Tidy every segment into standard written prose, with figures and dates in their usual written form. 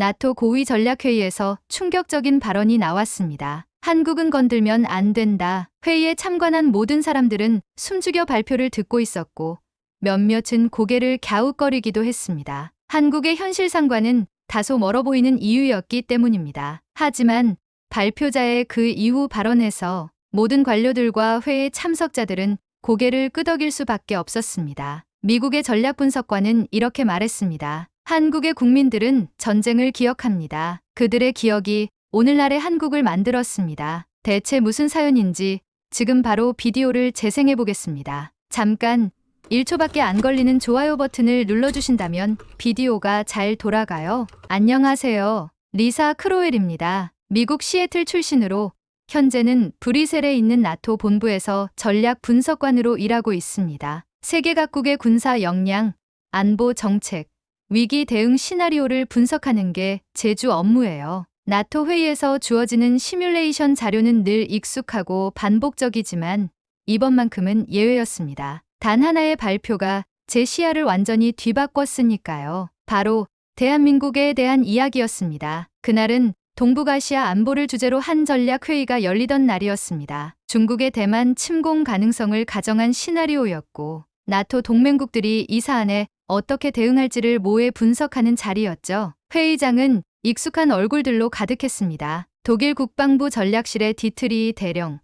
나토 고위 전략회의에서 충격적인 발언이 나왔습니다. 한국은 건들면 안 된다. 회의에 참관한 모든 사람들은 숨죽여 발표를 듣고 있었고 몇몇은 고개를 갸웃거리기도 했습니다. 한국의 현실상과는 다소 멀어 보이는 이유였기 때문입니다. 하지만 발표자의 그 이후 발언에서 모든 관료들과 회의 참석자들은 고개를 끄덕일 수밖에 없었습니다. 미국의 전략분석관은 이렇게 말했습니다. 한국의 국민들은 전쟁을 기억합니다. 그들의 기억이 오늘날의 한국을 만들었습니다. 대체 무슨 사연인지 지금 바로 비디오를 재생해 보겠습니다. 잠깐 1초밖에 안 걸리는 좋아요 버튼을 눌러주신다면 비디오가 잘 돌아가요. 안녕하세요. 리사 크로웰입니다. 미국 시애틀 출신으로 현재는 브뤼셀에 있는 나토 본부에서 전략 분석관으로 일하고 있습니다. 세계 각국의 군사 역량, 안보 정책, 위기 대응 시나리오를 분석하는 게 제 주 업무예요. 나토 회의에서 주어지는 시뮬레이션 자료는 늘 익숙하고 반복적이지만 이번만큼은 예외였습니다. 단 하나의 발표가 제 시야를 완전히 뒤바꿨으니까요. 바로 대한민국에 대한 이야기였습니다. 그날은 동북아시아 안보를 주제로 한 전략회의가 열리던 날이었습니다. 중국의 대만 침공 가능성을 가정한 시나리오였고 나토 동맹국들이 이 사안에 어떻게 대응할지를 모의 분석하는 자리였죠. 회의장은 익숙한 얼굴들로 가득했습니다. 독일 국방부 전략실의 디트리 대령,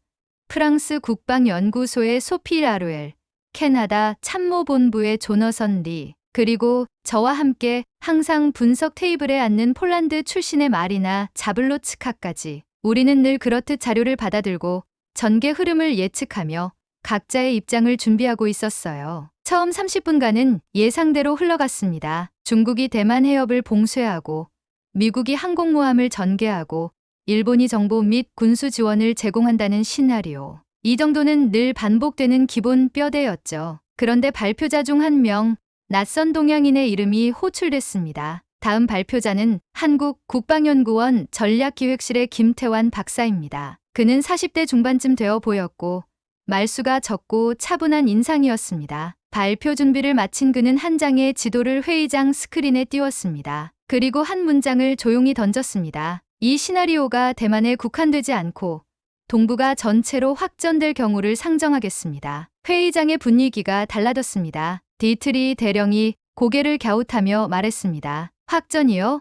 프랑스 국방연구소의 소피 라루엘, 캐나다 참모본부의 조너선 리, 그리고 저와 함께 항상 분석 테이블에 앉는 폴란드 출신의 마리나 자블로츠카까지. 우리는 늘 그렇듯 자료를 받아들고 전개 흐름을 예측하며 각자의 입장을 준비하고 있었어요. 처음 30분간은 예상대로 흘러갔습니다. 중국이 대만 해협을 봉쇄하고 미국이 항공모함을 전개하고 일본이 정보 및 군수 지원을 제공한다는 시나리오. 이 정도는 늘 반복되는 기본 뼈대였죠. 그런데 발표자 중 한 명, 낯선 동양인의 이름이 호출됐습니다. 다음 발표자는 한국 국방연구원 전략기획실의 김태환 박사입니다. 그는 40대 중반쯤 되어 보였고 말수가 적고 차분한 인상이었습니다. 발표 준비를 마친 그는 한 장의 지도를 회의장 스크린에 띄웠습니다. 그리고 한 문장을 조용히 던졌습니다. 이 시나리오가 대만에 국한되지 않고 동북아 전체로 확전될 경우를 상정하겠습니다. 회의장의 분위기가 달라졌습니다. 디트리 대령이 고개를 갸웃하며 말했습니다. 확전이요?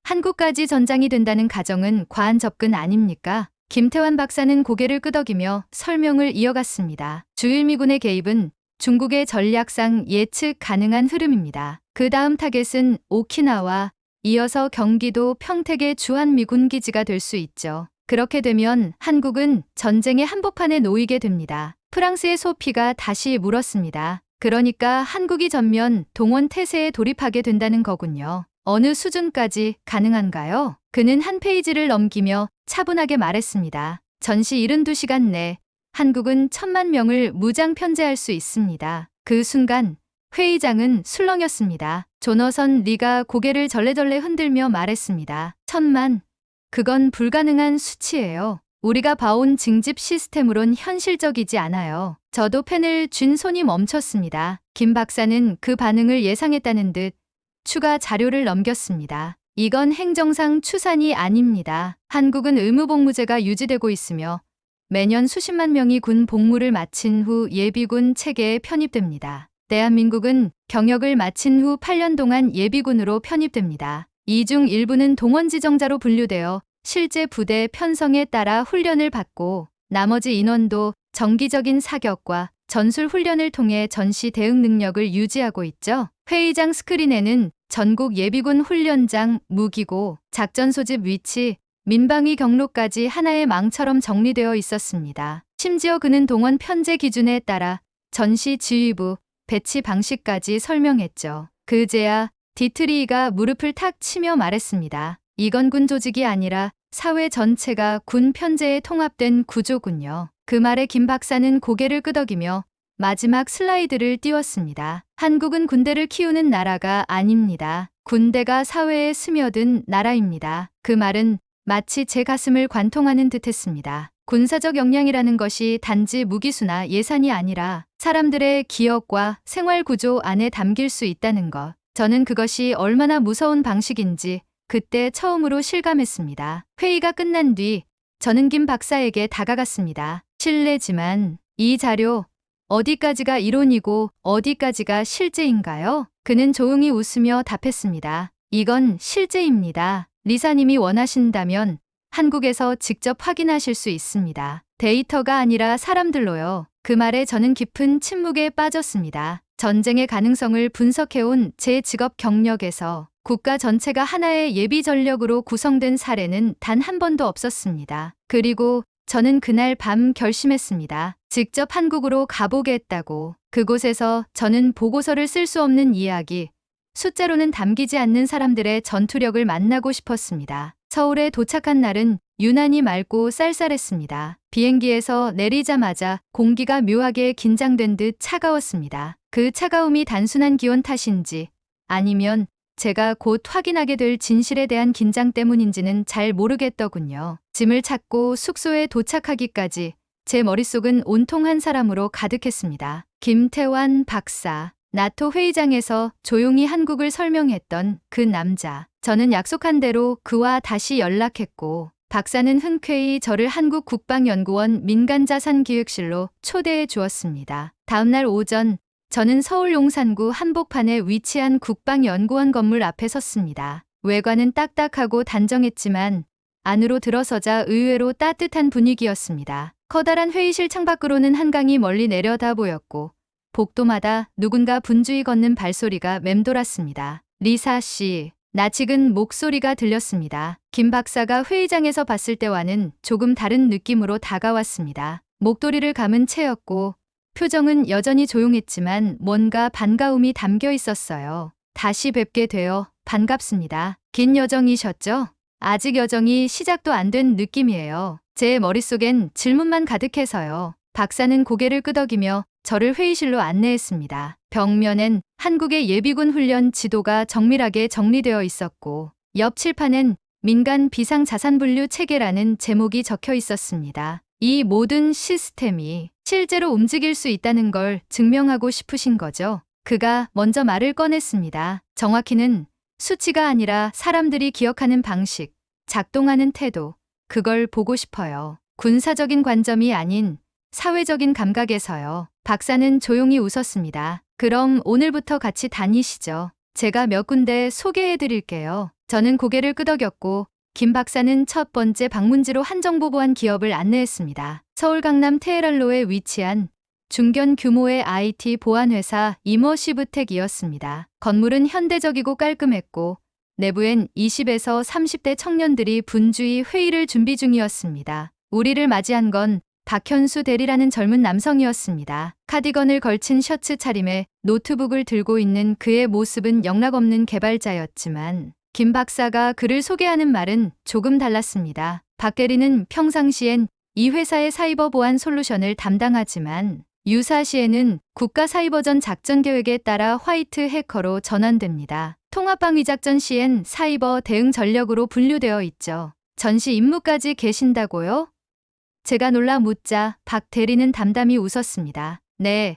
한국까지 전장이 된다는 가정은 과한 접근 아닙니까? 김태환 박사는 고개를 끄덕이며 설명을 이어갔습니다. 주일미군의 개입은 중국의 전략상 예측 가능한 흐름입니다. 그 다음 타겟은 오키나와 이어서 경기도 평택의 주한미군 기지가 될 수 있죠. 그렇게 되면 한국은 전쟁의 한복판에 놓이게 됩니다. 프랑스의 소피가 다시 물었습니다. 그러니까 한국이 전면 동원 태세에 돌입하게 된다는 거군요. 어느 수준까지 가능한가요? 그는 한 페이지를 넘기며 차분하게 말했습니다. 전시 72시간 내 한국은 1000만 명을 무장 편제할 수 있습니다. 그 순간 회의장은 술렁였습니다. 조너선 리가 고개를 절레절레 흔들며 말했습니다. 1000만. 그건 불가능한 수치예요. 우리가 봐온 징집 시스템으론 현실적이지 않아요. 저도 펜을 쥔 손이 멈췄습니다. 김 박사는 그 반응을 예상했다는 듯 추가 자료를 넘겼습니다. 이건 행정상 추산이 아닙니다. 한국은 의무복무제가 유지되고 있으며 매년 수십만 명이 군 복무를 마친 후 예비군 체계에 편입됩니다. 대한민국은 경역을 마친 후 8년 동안 예비군으로 편입됩니다. 이 중 일부는 동원지정자로 분류되어 실제 부대 편성에 따라 훈련을 받고 나머지 인원도 정기적인 사격과 전술 훈련을 통해 전시 대응 능력을 유지하고 있죠. 회의장 스크린에는 전국 예비군 훈련장, 무기고, 작전 소집 위치, 민방위 경로까지 하나의 망처럼 정리되어 있었습니다. 심지어 그는 동원 편제 기준에 따라 전시 지휘부, 배치 방식까지 설명했죠. 그제야 디트리가 무릎을 탁 치며 말했습니다. 이건 군 조직이 아니라 사회 전체가 군 편제에 통합된 구조군요. 그 말에 김 박사는 고개를 끄덕이며 마지막 슬라이드를 띄웠습니다. 한국은 군대를 키우는 나라가 아닙니다. 군대가 사회에 스며든 나라입니다. 그 말은 마치 제 가슴을 관통하는 듯했습니다. 군사적 역량이라는 것이 단지 무기수나 예산이 아니라 사람들의 기억과 생활 구조 안에 담길 수 있다는 것. 저는 그것이 얼마나 무서운 방식인지 그때 처음으로 실감했습니다. 회의가 끝난 뒤 저는 김 박사에게 다가갔습니다. 실례지만 이 자료 어디까지가 이론이고 어디까지가 실제인가요? 그는 조용히 웃으며 답했습니다. 이건 실제입니다. 리사님이 원하신다면 한국에서 직접 확인하실 수 있습니다. 데이터가 아니라 사람들로요. 그 말에 저는 깊은 침묵에 빠졌습니다. 전쟁의 가능성을 분석해온 제 직업 경력에서 국가 전체가 하나의 예비 전력으로 구성된 사례는 단 한 번도 없었습니다. 그리고 저는 그날 밤 결심했습니다. 직접 한국으로 가보겠다고. 그곳에서 저는 보고서를 쓸 수 없는 이야기, 숫자로는 담기지 않는 사람들의 전투력을 만나고 싶었습니다. 서울에 도착한 날은 유난히 맑고 쌀쌀했습니다. 비행기에서 내리자마자 공기가 묘하게 긴장된 듯 차가웠습니다. 그 차가움이 단순한 기온 탓인지 아니면 제가 곧 확인하게 될 진실에 대한 긴장 때문인지는 잘 모르겠더군요. 짐을 찾고 숙소에 도착하기까지 제 머릿속은 온통 한 사람으로 가득했습니다. 김태환 박사. 나토 회의장에서 조용히 한국을 설명했던 그 남자. 저는 약속한 대로 그와 다시 연락했고 박사는 흔쾌히 저를 한국 국방연구원 민간자산기획실로 초대해 주었습니다. 다음날 오전 저는 서울 용산구 한복판에 위치한 국방연구원 건물 앞에 섰습니다. 외관은 딱딱하고 단정했지만 안으로 들어서자 의외로 따뜻한 분위기였습니다. 커다란 회의실 창밖으로는 한강이 멀리 내려다 보였고 복도마다 누군가 분주히 걷는 발소리가 맴돌았습니다. 리사 씨, 낯익은 목소리가 들렸습니다. 김 박사가 회의장에서 봤을 때와는 조금 다른 느낌으로 다가왔습니다. 목도리를 감은 채였고 표정은 여전히 조용했지만 뭔가 반가움이 담겨 있었어요. 다시 뵙게 되어 반갑습니다. 긴 여정이셨죠? 아직 여정이 시작도 안 된 느낌이에요. 제 머릿속엔 질문만 가득해서요. 박사는 고개를 끄덕이며 저를 회의실로 안내했습니다. 벽면엔 한국의 예비군 훈련 지도가 정밀하게 정리되어 있었고 옆 칠판엔 민간 비상자산분류 체계라는 제목이 적혀 있었습니다. 이 모든 시스템이 실제로 움직일 수 있다는 걸 증명하고 싶으신 거죠? 그가 먼저 말을 꺼냈습니다. 정확히는 수치가 아니라 사람들이 기억하는 방식, 작동하는 태도, 그걸 보고 싶어요. 군사적인 관점이 아닌 사회적인 감각에서요. 박사는 조용히 웃었습니다. 그럼 오늘부터 같이 다니시죠. 제가 몇 군데 소개해 드릴게요. 저는 고개를 끄덕였고 김 박사는 첫 번째 방문지로 한정보보안 기업을 안내했습니다. 서울 강남 테헤랄로에 위치한 중견 규모의 IT 보안회사 이머시브텍이었습니다. 건물은 현대적이고 깔끔했고 내부엔 20에서 30대 청년들이 분주히 회의를 준비 중이었습니다. 우리를 맞이한 건 박현수 대리라는 젊은 남성이었습니다. 카디건을 걸친 셔츠 차림에 노트북을 들고 있는 그의 모습은 영락없는 개발자였지만 김 박사가 그를 소개하는 말은 조금 달랐습니다. 박 대리는 평상시엔 이 회사의 사이버 보안 솔루션을 담당하지만 유사시에는 국가 사이버전 작전 계획에 따라 화이트 해커로 전환됩니다. 통합방위 작전 시엔 사이버 대응 전력으로 분류되어 있죠. 전시 임무까지 계신다고요? 제가 놀라 묻자 박 대리는 담담히 웃었습니다. 네,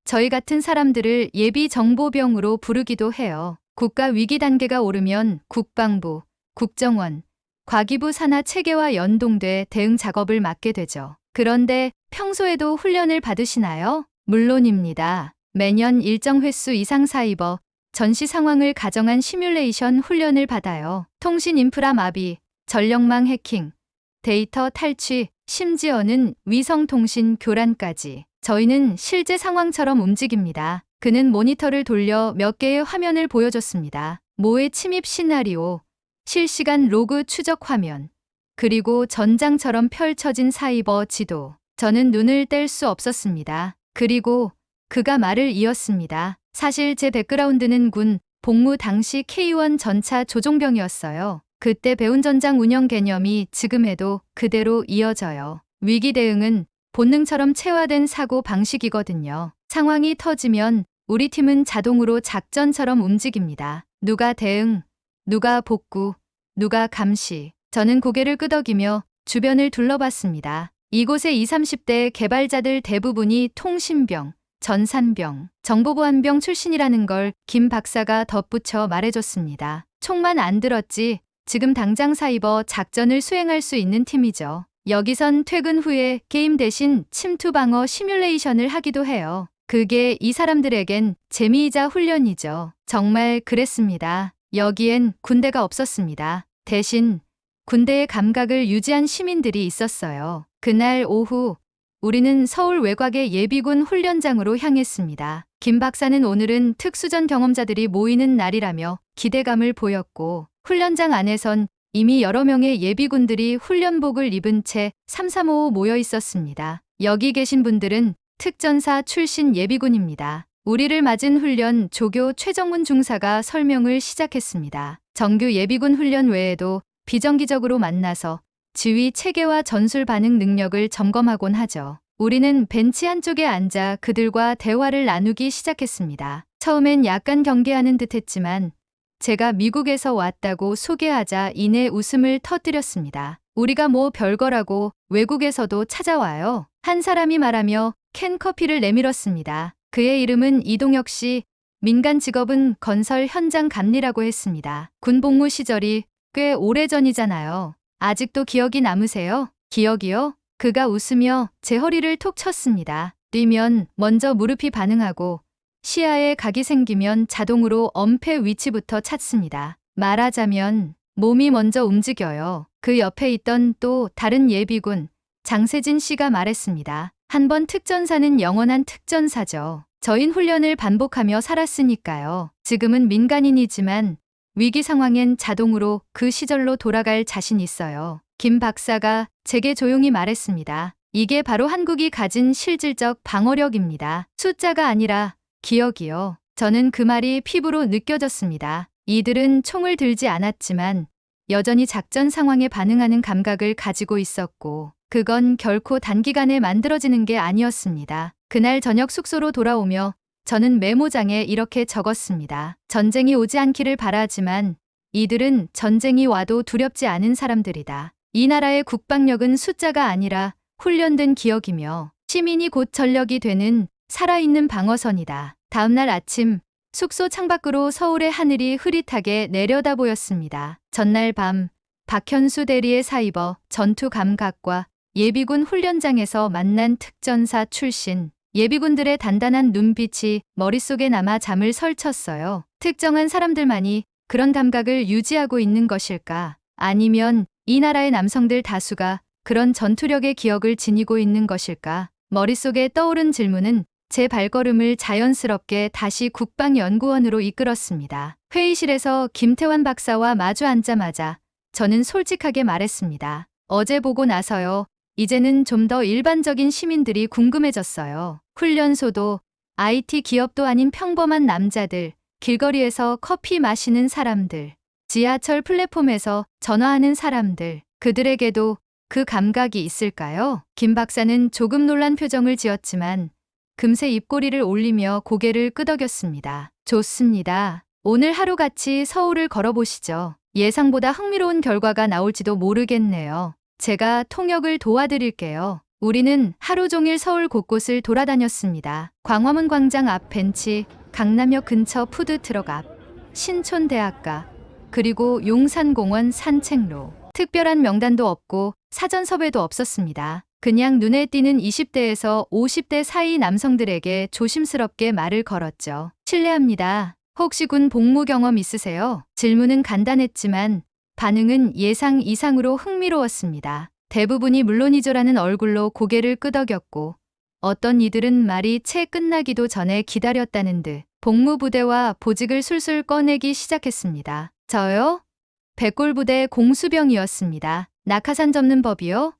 저희 같은 사람들을 예비 정보병으로 부르기도 해요. 국가 위기 단계가 오르면 국방부, 국정원, 과기부 산하 체계와 연동돼 대응 작업을 맡게 되죠. 그런데 평소에도 훈련을 받으시나요? 물론입니다. 매년 일정 횟수 이상 사이버, 전시 상황을 가정한 시뮬레이션 훈련을 받아요. 통신 인프라 마비, 전력망 해킹, 데이터 탈취, 심지어는 위성통신 교란까지. 저희는 실제 상황처럼 움직입니다. 그는 모니터를 돌려 몇 개의 화면을 보여줬습니다. 모의 침입 시나리오, 실시간 로그 추적 화면, 그리고 전장처럼 펼쳐진 사이버 지도. 저는 눈을 뗄 수 없었습니다. 그리고 그가 말을 이었습니다. 사실 제 백그라운드는 군 복무 당시 K1 전차 조종병이었어요. 그때 배운 전장 운영 개념이 지금에도 그대로 이어져요. 위기 대응은 본능처럼 체화된 사고 방식이거든요. 상황이 터지면 우리 팀은 자동으로 작전처럼 움직입니다. 누가 대응, 누가 복구, 누가 감시. 저는 고개를 끄덕이며 주변을 둘러봤습니다. 이곳의 20, 30대 개발자들 대부분이 통신병, 전산병, 정보보안병 출신이라는 걸 김 박사가 덧붙여 말해줬습니다. 총만 안 들었지 지금 당장 사이버 작전을 수행할 수 있는 팀이죠. 여기선 퇴근 후에 게임 대신 침투 방어 시뮬레이션을 하기도 해요. 그게 이 사람들에겐 재미이자 훈련이죠. 정말 그랬습니다. 여기엔 군대가 없었습니다. 대신 군대의 감각을 유지한 시민들이 있었어요. 그날 오후 우리는 서울 외곽의 예비군 훈련장으로 향했습니다. 김 박사는 오늘은 특수전 경험자들이 모이는 날이라며 기대감을 보였고 훈련장 안에선 이미 여러 명의 예비군들이 훈련복을 입은 채 삼삼오오 모여 있었습니다. 여기 계신 분들은 특전사 출신 예비군입니다. 우리를 맞은 훈련 조교 최정문 중사가 설명을 시작했습니다. 정규 예비군 훈련 외에도 비정기적으로 만나서 지휘 체계와 전술 반응 능력을 점검하곤 하죠. 우리는 벤치 한쪽에 앉아 그들과 대화를 나누기 시작했습니다. 처음엔 약간 경계하는 듯했지만 제가 미국에서 왔다고 소개하자 이내 웃음을 터뜨렸습니다. 우리가 뭐 별거라고 외국에서도 찾아와요. 한 사람이 말하며 캔 커피를 내밀었습니다. 그의 이름은 이동혁 씨, 민간 직업은 건설 현장 감리라고 했습니다. 군 복무 시절이 꽤 오래전이잖아요. 아직도 기억이 남으세요? 기억이요? 그가 웃으며 제 허리를 톡 쳤습니다. 뛰면 먼저 무릎이 반응하고 시야에 각이 생기면 자동으로 엄폐 위치부터 찾습니다. 말하자면 몸이 먼저 움직여요. 그 옆에 있던 또 다른 예비군 장세진 씨가 말했습니다. 한 번 특전사는 영원한 특전사죠. 저흰 훈련을 반복하며 살았으니까요. 지금은 민간인이지만 위기 상황엔 자동으로 그 시절로 돌아갈 자신 있어요. 김 박사가 제게 조용히 말했습니다. 이게 바로 한국이 가진 실질적 방어력입니다. 숫자가 아니라 기억이요. 저는 그 말이 피부로 느껴졌습니다. 이들은 총을 들지 않았지만 여전히 작전 상황에 반응하는 감각을 가지고 있었고 그건 결코 단기간에 만들어지는 게 아니었습니다. 그날 저녁 숙소로 돌아오며 저는 메모장에 이렇게 적었습니다. 전쟁이 오지 않기를 바라지만 이들은 전쟁이 와도 두렵지 않은 사람들이다. 이 나라의 국방력은 숫자가 아니라 훈련된 기억이며 시민이 곧 전력이 되는 살아있는 방어선이다. 다음날 아침 숙소 창밖으로 서울의 하늘이 흐릿하게 내려다 보였습니다. 전날 밤 박현수 대리의 사이버 전투 감각과 예비군 훈련장에서 만난 특전사 출신 예비군들의 단단한 눈빛이 머릿속에 남아 잠을 설쳤어요. 특정한 사람들만이 그런 감각을 유지하고 있는 것일까? 아니면 이 나라의 남성들 다수가 그런 전투력의 기억을 지니고 있는 것일까? 머릿속에 떠오른 질문은 제 발걸음을 자연스럽게 다시 국방연구원으로 이끌었습니다. 회의실에서 김태환 박사와 마주 앉자마자 저는 솔직하게 말했습니다. 어제 보고 나서요. 이제는 좀 더 일반적인 시민들이 궁금해졌어요. 훈련소도 IT 기업도 아닌 평범한 남자들, 길거리에서 커피 마시는 사람들, 지하철 플랫폼에서 전화하는 사람들, 그들에게도 그 감각이 있을까요? 김 박사는 조금 놀란 표정을 지었지만 금세 입꼬리를 올리며 고개를 끄덕였습니다. 좋습니다. 오늘 하루 같이 서울을 걸어보시죠. 예상보다 흥미로운 결과가 나올지도 모르겠네요. 제가 통역을 도와드릴게요. 우리는 하루 종일 서울 곳곳을 돌아다녔습니다. 광화문 광장 앞 벤치, 강남역 근처 푸드트럭 앞, 신촌대학가, 그리고 용산공원 산책로. 특별한 명단도 없고 사전 섭외도 없었습니다. 그냥 눈에 띄는 20대에서 50대 사이 남성들에게 조심스럽게 말을 걸었죠. 실례합니다. 혹시 군 복무 경험 있으세요? 질문은 간단했지만 반응은 예상 이상으로 흥미로웠습니다. 대부분이 물론이죠라는 얼굴로 고개를 끄덕였고 어떤 이들은 말이 채 끝나기도 전에 기다렸다는 듯 복무부대와 보직을 술술 꺼내기 시작했습니다. 저요? 백골부대 공수병이었습니다. 낙하산 접는 법이요?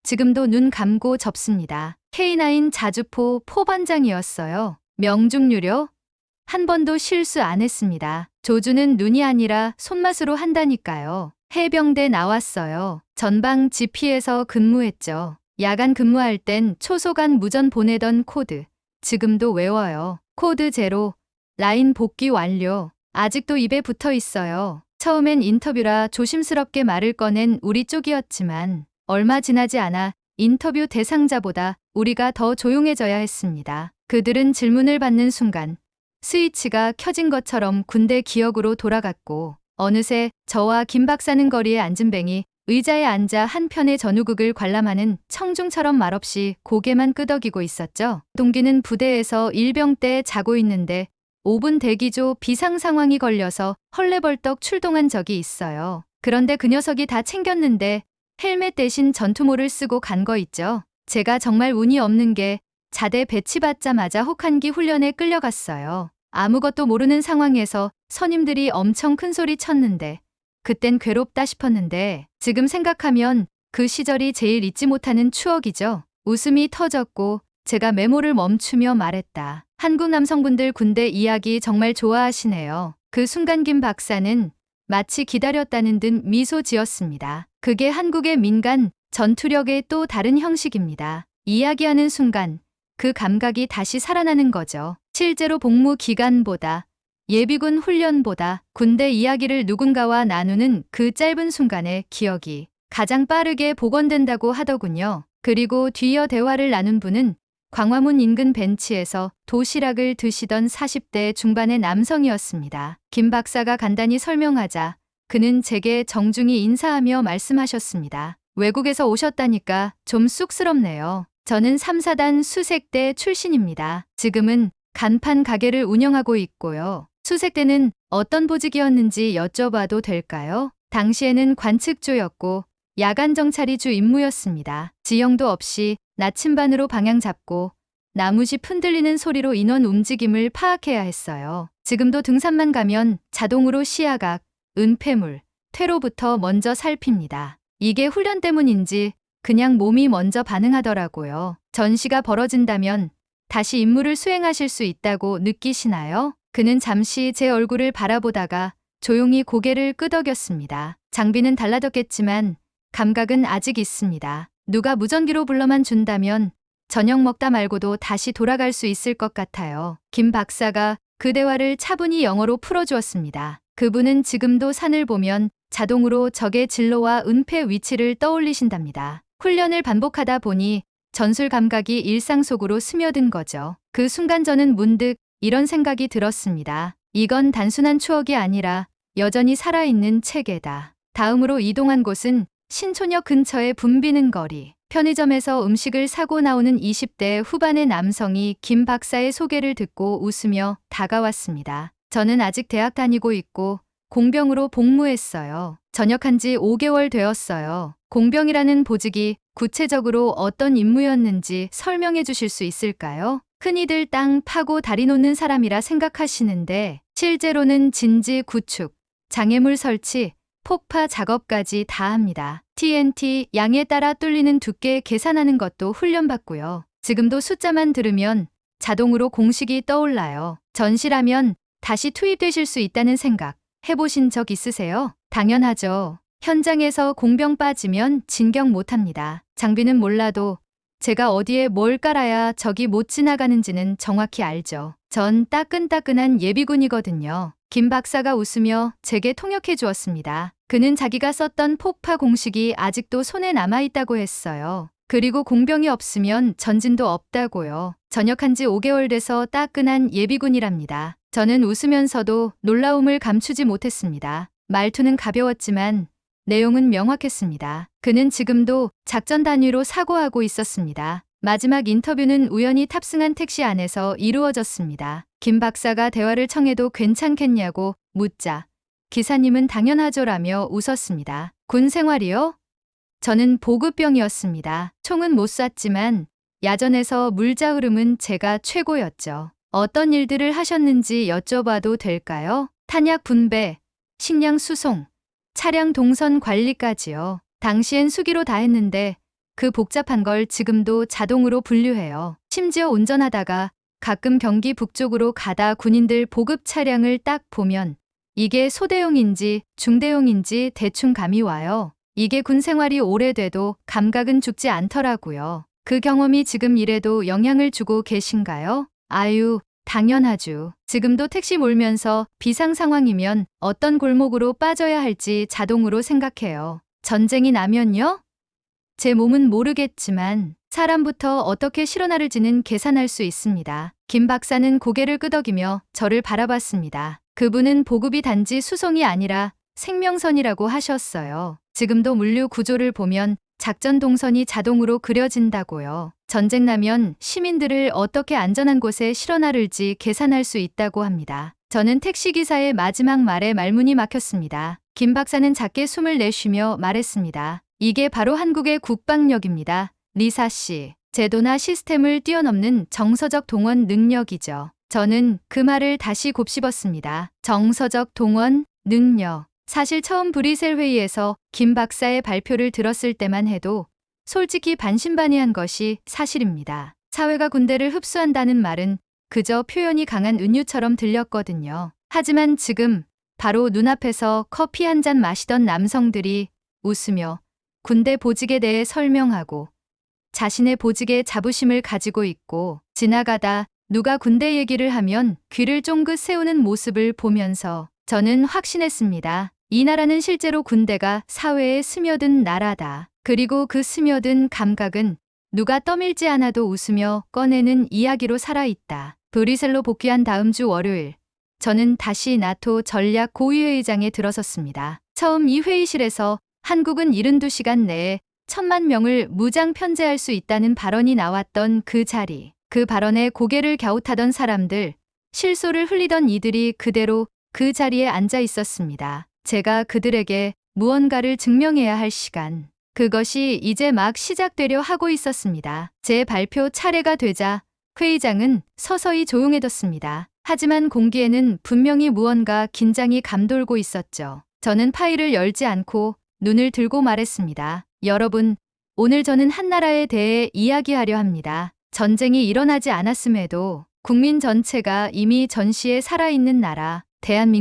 지금도 눈 감고 접습니다. K9 자주포 포반장이었어요. 명중률요? 한 번도 실수 안 했습니다. 조주는 눈이 아니라 손맛으로 한다니까요. 해병대 나왔어요. 전방 GP에서 근무했죠. 야간 근무할 땐 초소간 무전 보내던 코드. 지금도 외워요. 코드 제로. 라인 복귀 완료. 아직도 입에 붙어 있어요. 처음엔 인터뷰라 조심스럽게 말을 꺼낸 우리 쪽이었지만 얼마 지나지 않아 인터뷰 대상자보다 우리가 더 조용해져야 했습니다. 그들은 질문을 받는 순간 스위치가 켜진 것처럼 군대 기억으로 돌아갔고 어느새 저와 김 박사는 거리에 앉은 뱅이 의자에 앉아 한편의 전우극을 관람하는 청중처럼 말없이 고개만 끄덕이고 있었죠. 동기는 부대에서 일병 때 자고 있는데 5분 대기조 비상 상황이 걸려서 헐레벌떡 출동한 적이 있어요. 그런데 그 녀석이 다 챙겼는데 헬멧 대신 전투모를 쓰고 간 거 있죠. 제가 정말 운이 없는 게 자대 배치받자마자 혹한기 훈련에 끌려갔어요. 아무것도 모르는 상황에서 선임들이 엄청 큰 소리 쳤는데 그땐 괴롭다 싶었는데 지금 생각하면 그 시절이 제일 잊지 못하는 추억이죠. 웃음이 터졌고 제가 메모를 멈추며 말했다. 한국 남성분들 군대 이야기 정말 좋아하시네요. 그 순간 김 박사는 마치 기다렸다는 듯 미소 지었습니다. 그게 한국의 민간 전투력의 또 다른 형식입니다. 이야기하는 순간 그 감각이 다시 살아나는 거죠. 실제로 복무 기간보다 예비군 훈련보다 군대 이야기를 누군가와 나누는 그 짧은 순간의 기억이 가장 빠르게 복원된다고 하더군요. 그리고 뒤이어 대화를 나눈 분은 광화문 인근 벤치에서 도시락을 드시던 40대 중반의 남성이었습니다. 김 박사가 간단히 설명하자 그는 제게 정중히 인사하며 말씀하셨습니다. 외국에서 오셨다니까 좀 쑥스럽네요. 저는 3사단 수색대 출신입니다. 지금은 간판 가게를 운영하고 있고요. 수색대는 어떤 보직이었는지 여쭤봐도 될까요? 당시에는 관측조였고 야간 정찰이 주 임무였습니다. 지형도 없이 나침반으로 방향 잡고 나무집 흔들리는 소리로 인원 움직임을 파악해야 했어요. 지금도 등산만 가면 자동으로 시야각, 은폐물, 퇴로부터 먼저 살핍니다. 이게 훈련 때문인지 그냥 몸이 먼저 반응하더라고요. 전시가 벌어진다면 다시 임무를 수행하실 수 있다고 느끼시나요? 그는 잠시 제 얼굴을 바라보다가 조용히 고개를 끄덕였습니다. 장비는 달라졌겠지만 감각은 아직 있습니다. 누가 무전기로 불러만 준다면 저녁 먹다 말고도 다시 돌아갈 수 있을 것 같아요. 김 박사가 그 대화를 차분히 영어로 풀어주었습니다. 그분은 지금도 산을 보면 자동으로 적의 진로와 은폐 위치를 떠올리신답니다. 훈련을 반복하다 보니 전술 감각이 일상 속으로 스며든 거죠. 그 순간 저는 문득 이런 생각이 들었습니다. 이건 단순한 추억이 아니라 여전히 살아있는 체계다. 다음으로 이동한 곳은 신촌역 근처의 붐비는 거리. 편의점에서 음식을 사고 나오는 20대 후반의 남성이 김 박사의 소개를 듣고 웃으며 다가왔습니다. 저는 아직 대학 다니고 있고 공병으로 복무했어요. 전역한 지 5개월 되었어요. 공병이라는 보직이 구체적으로 어떤 임무였는지 설명해 주실 수 있을까요? 흔히들 땅 파고 다리 놓는 사람이라 생각하시는데 실제로는 진지 구축, 장애물 설치, 폭파 작업까지 다 합니다. TNT 양에 따라 뚫리는 두께 계산하는 것도 훈련받고요. 지금도 숫자만 들으면 자동으로 공식이 떠올라요. 전시라면 다시 투입되실 수 있다는 생각 해보신 적 있으세요? 당연하죠. 현장에서 공병 빠지면 진격 못합니다. 장비는 몰라도 제가 어디에 뭘 깔아야 적이 못 지나가는지는 정확히 알죠. 전 따끈따끈한 예비군이거든요. 김 박사가 웃으며 제게 통역해 주었습니다. 그는 자기가 썼던 폭파 공식이 아직도 손에 남아있다고 했어요. 그리고 공병이 없으면 전진도 없다고요. 전역한 지 5개월 돼서 따끈한 예비군이랍니다. 저는 웃으면서도 놀라움을 감추지 못했습니다. 말투는 가벼웠지만 내용은 명확했습니다. 그는 지금도 작전 단위로 사고하고 있었습니다. 마지막 인터뷰는 우연히 탑승한 택시 안에서 이루어졌습니다. 김 박사가 대화를 청해도 괜찮겠냐고 묻자 기사님은 당연하죠라며 웃었습니다. 군 생활이요? 저는 보급병이었습니다. 총은 못 쐈지만 야전에서 물자 흐름은 제가 최고였죠. 어떤 일들을 하셨는지 여쭤봐도 될까요? 탄약 분배, 식량 수송, 차량 동선 관리까지요. 당시엔 수기로 다 했는데 그 복잡한 걸 지금도 자동으로 분류해요. 심지어 운전하다가 가끔 경기 북쪽으로 가다 군인들 보급 차량을 딱 보면 이게 소대용인지 중대용인지 대충 감이 와요. 이게 군 생활이 오래돼도 감각은 죽지 않더라고요. 그 경험이 지금 일에도 영향을 주고 계신가요? 아유, 당연하죠. 지금도 택시 몰면서 비상 상황이면 어떤 골목으로 빠져야 할지 자동으로 생각해요. 전쟁이 나면요? 제 몸은 모르겠지만 사람부터 어떻게 실어나를지는 계산할 수 있습니다. 김 박사는 고개를 끄덕이며 저를 바라봤습니다. 그분은 보급이 단지 수송이 아니라 생명선이라고 하셨어요. 지금도 물류 구조를 보면 작전 동선이 자동으로 그려진다고요. 전쟁 나면 시민들을 어떻게 안전한 곳에 실어나를지 계산할 수 있다고 합니다. 저는 택시기사의 마지막 말에 말문이 막혔습니다. 김 박사는 작게 숨을 내쉬며 말했습니다. 이게 바로 한국의 국방력입니다. 리사 씨. 제도나 시스템을 뛰어넘는 정서적 동원 능력이죠. 저는 그 말을 다시 곱씹었습니다. 정서적 동원 능력. 사실 처음 브뤼셀 회의에서 김 박사의 발표를 들었을 때만 해도 솔직히 반신반의한 것이 사실입니다. 사회가 군대를 흡수한다는 말은 그저 표현이 강한 은유처럼 들렸거든요. 하지만 지금 바로 눈앞에서 커피 한 잔 마시던 남성들이 웃으며 군대 보직에 대해 설명하고 자신의 보직에 자부심을 가지고 있고 지나가다 누가 군대 얘기를 하면 귀를 쫑긋 세우는 모습을 보면서 저는 확신했습니다. 이 나라는 실제로 군대가 사회에 스며든 나라다. 그리고 그 스며든 감각은 누가 떠밀지 않아도 웃으며 꺼내는 이야기로 살아있다. 브뤼셀로 복귀한 다음 주 월요일, 저는 다시 나토 전략 고위회의장에 들어섰습니다. 처음 이 회의실에서 한국은 72시간 내에 1,000만 명을 무장 편제할 수 있다는 발언이 나왔던 그 자리. 그 발언에 고개를 갸웃하던 사람들, 실소를 흘리던 이들이 그대로 그 자리에 앉아 있었습니다. 제가 그들에게 무언가를 증명해야 할 시간. 그것이 이제 막 시작되려 하고 있었습니다. 제 발표 차례가 되자 회의장은 서서히 조용해졌습니다. 하지만 공기에는 분명히 무언가 긴장이 감돌고 있었죠. 저는 파일을 열지 않고 눈을 들고 말했습니다. 여러분, 오늘 저는 한 나라에 대해 이야기하려 합니다. 전쟁이 일어나지 않았음에도 국민 전체가 이미 전시에 살아있는 나라,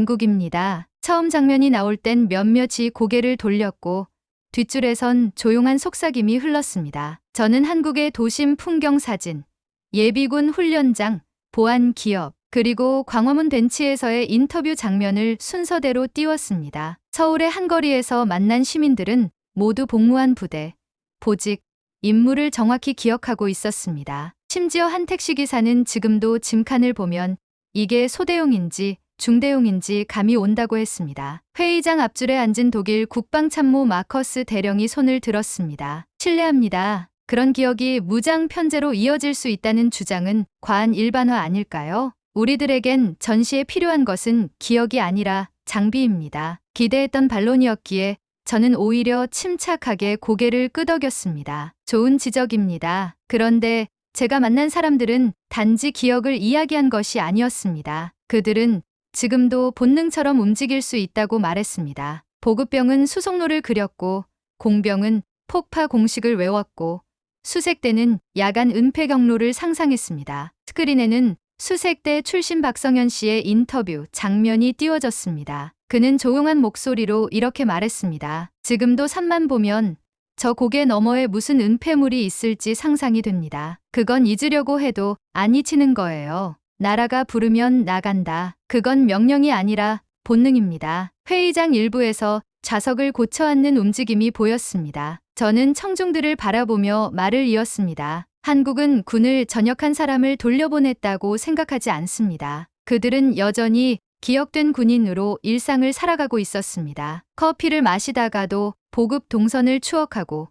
대한민국입니다. 처음 장면이 나올 땐 몇몇이 고개를 돌렸고 뒷줄에선 조용한 속삭임이 흘렀습니다. 저는 한국의 도심 풍경 사진, 예비군 훈련장, 보안 기업, 그리고 광화문 벤치에서의 인터뷰 장면을 순서대로 띄웠습니다. 서울의 한거리에서 만난 시민들은 모두 복무한 부대, 보직, 임무를 정확히 기억하고 있었습니다. 심지어 한 택시기사는 지금도 짐칸을 보면 이게 소대용인지 중대용인지 감이 온다고 했습니다. 회의장 앞줄에 앉은 독일 국방참모 마커스 대령이 손을 들었습니다. 실례합니다. 그런 기억이 무장 편제로 이어질 수 있다는 주장은 과한 일반화 아닐까요? 우리들에겐 전시에 필요한 것은 기억이 아니라 장비입니다. 기대했던 반론이었기에 저는 오히려 침착하게 고개를 끄덕였습니다. 좋은 지적입니다. 그런데 제가 만난 사람들은 단지 기억을 이야기한 것이 아니었습니다. 그들은 지금도 본능처럼 움직일 수 있다고 말했습니다. 보급병은 수송로를 그렸고 공병은 폭파 공식을 외웠고 수색대는 야간 은폐 경로를 상상했습니다. 스크린에는 수색대 출신 박성현 씨의 인터뷰 장면이 띄워졌습니다. 그는 조용한 목소리로 이렇게 말했습니다. 지금도 산만 보면 저 고개 너머에 무슨 은폐물이 있을지 상상이 됩니다. 그건 잊으려고 해도 안 잊히는 거예요. 나라가 부르면 나간다. 그건 명령이 아니라 본능입니다. 회의장 일부에서 좌석을 고쳐 앉는 움직임이 보였습니다. 저는 청중들을 바라보며 말을 이었습니다. 한국은 군을 전역한 사람을 돌려보냈다고 생각하지 않습니다. 그들은 여전히 기억된 군인으로 일상을 살아가고 있었습니다. 커피를 마시다가도 보급 동선을 추억하고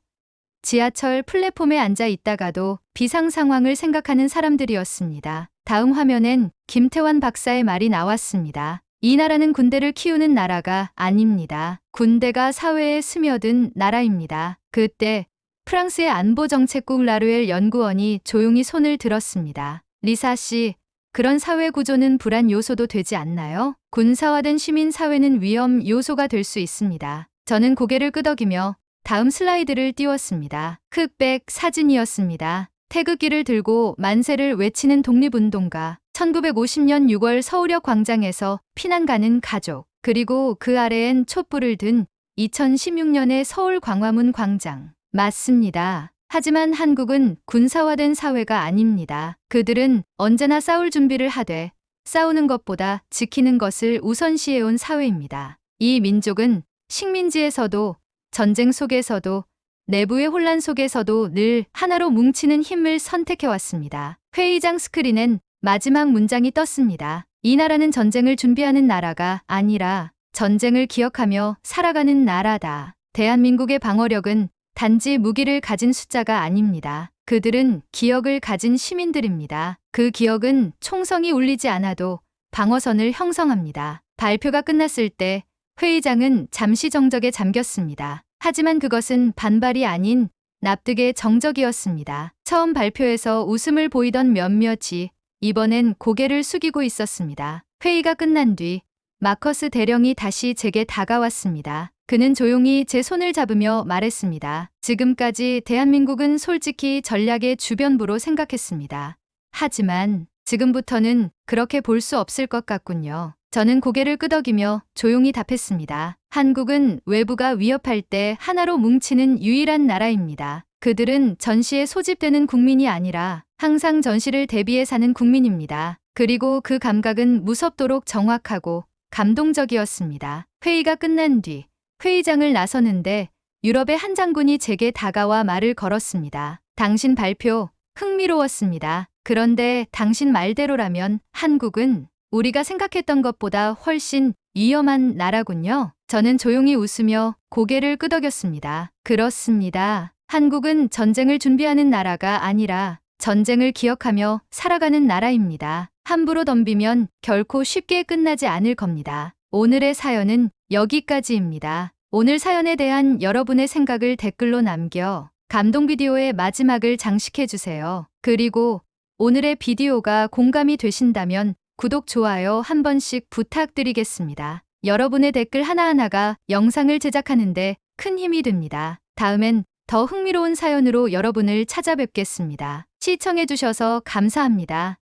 지하철 플랫폼에 앉아 있다가도 비상 상황을 생각하는 사람들이었습니다. 다음 화면엔 김태환 박사의 말이 나왔습니다. 이 나라는 군대를 키우는 나라가 아닙니다. 군대가 사회에 스며든 나라입니다. 그때 프랑스의 안보정책국 라루엘 연구원이 조용히 손을 들었습니다. 리사 씨, 그런 사회 구조는 불안 요소도 되지 않나요? 군사화된 시민 사회는 위험 요소가 될 수 있습니다. 저는 고개를 끄덕이며 다음 슬라이드를 띄웠습니다. 흑백 사진이었습니다. 태극기를 들고 만세를 외치는 독립운동가, 1950년 6월 서울역 광장에서 피난 가는 가족, 그리고 그 아래엔 촛불을 든 2016년의 서울 광화문 광장. 맞습니다. 하지만 한국은 군사화된 사회가 아닙니다. 그들은 언제나 싸울 준비를 하되 싸우는 것보다 지키는 것을 우선시해온 사회입니다. 이 민족은 식민지에서도 전쟁 속에서도 내부의 혼란 속에서도 늘 하나로 뭉치는 힘을 선택해왔습니다. 회의장 스크린엔 마지막 문장이 떴습니다. 이 나라는 전쟁을 준비하는 나라가 아니라 전쟁을 기억하며 살아가는 나라다. 대한민국의 방어력은 단지 무기를 가진 숫자가 아닙니다. 그들은 기억을 가진 시민들입니다. 그 기억은 총성이 울리지 않아도 방어선을 형성합니다. 발표가 끝났을 때 회의장은 잠시 정적에 잠겼습니다. 하지만 그것은 반발이 아닌 납득의 정적이었습니다. 처음 발표에서 웃음을 보이던 몇몇이 이번엔 고개를 숙이고 있었습니다. 회의가 끝난 뒤 마커스 대령이 다시 제게 다가왔습니다. 그는 조용히 제 손을 잡으며 말했습니다. 지금까지 대한민국은 솔직히 전략의 주변부로 생각했습니다. 하지만 지금부터는 그렇게 볼 수 없을 것 같군요. 저는 고개를 끄덕이며 조용히 답했습니다. 한국은 외부가 위협할 때 하나로 뭉치는 유일한 나라입니다. 그들은 전시에 소집되는 국민이 아니라 항상 전시를 대비해 사는 국민입니다. 그리고 그 감각은 무섭도록 정확하고 감동적이었습니다. 회의가 끝난 뒤 회의장을 나서는데 유럽의 한 장군이 제게 다가와 말을 걸었습니다. 당신 발표 흥미로웠습니다. 그런데 당신 말대로라면 한국은 우리가 생각했던 것보다 훨씬 위험한 나라군요. 저는 조용히 웃으며 고개를 끄덕였습니다. 그렇습니다. 한국은 전쟁을 준비하는 나라가 아니라 전쟁을 기억하며 살아가는 나라입니다. 함부로 덤비면 결코 쉽게 끝나지 않을 겁니다. 오늘의 사연은 여기까지입니다. 오늘 사연에 대한 여러분의 생각을 댓글로 남겨 감동 비디오의 마지막을 장식해주세요. 그리고 오늘의 비디오가 공감이 되신다면 구독, 좋아요 한 번씩 부탁드리겠습니다. 여러분의 댓글 하나하나가 영상을 제작하는데 큰 힘이 됩니다. 다음엔 더 흥미로운 사연으로 여러분을 찾아뵙겠습니다. 시청해주셔서 감사합니다.